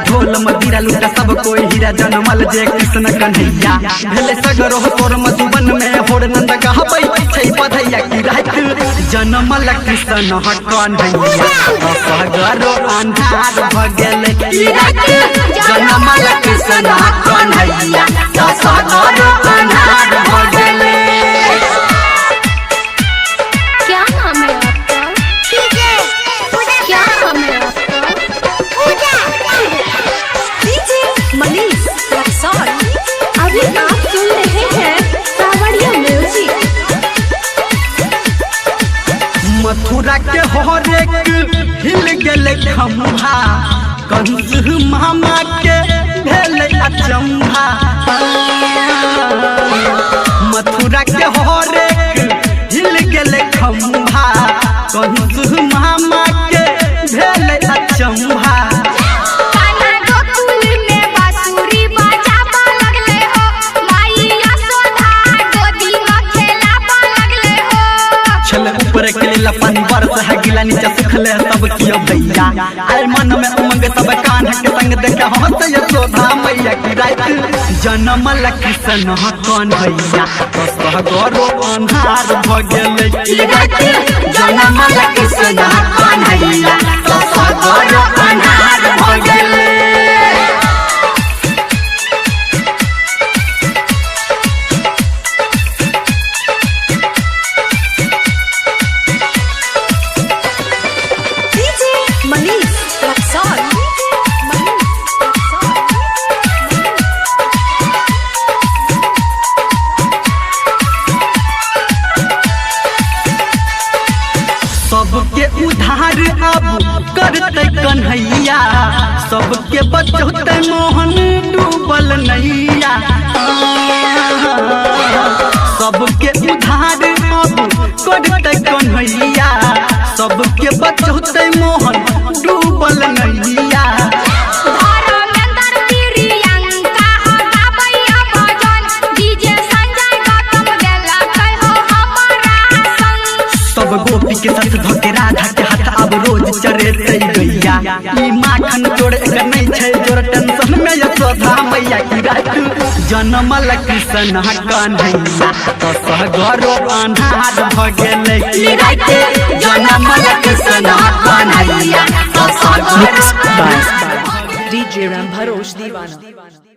ढोल मदिरा लूटा सब कोई हीरा जनमल जे कृष्ण कन्हैया भेले सगरो तोर मधुबन में होड़ नंद कहबै छै बधैया की रात जनमल कृष्ण कन्हैया सगरो अन्हार भ गेलै की रात जनमल कृष्ण कन्हैया सगरो अन्हार भ गेलै। क्या नाम है आपका? क्या नाम है आपका? मनीष रक्सौल। अभी आप सुन रहे हैं सावरिया म्यूजिक। मथुरा के हरेक हिल गेले खम्भा कंस मामा के भेले अचंभा। मथुरा के हरेक हिल गेले खम्भा कंस मामा के भेले अचंभा। पानी बरस है गिला नीचे सुखले सब कियो भैया आय मन में उमंग सब कान के संग देखे हंस यशोदा मैया की रात जनमल कृष्ण कन्हैया सगरो अन्हार भ गेलै की रात जनमल कृष्ण कन्हैया सगरो अन्हार भ गेलै। सबके उधार अब करते कन्हैया सबके बचौते मोहन डूबल नैया। सबके उधार अब करते कन्हैया सबके बचौते मोहन डूबल नैया। गोपी के साथ धोके राधा के हाथ अब रोज चरे गैया ई माखन चोर एकर नहीं छै जोर टेंशन में यशोदा मैया की रात जनमल कृष्ण कन्हैया सगरो अन्हार भ गेलै की रात जनमल कृष्ण कन्हैया सगरो। DJ Ram Bharosh Divana।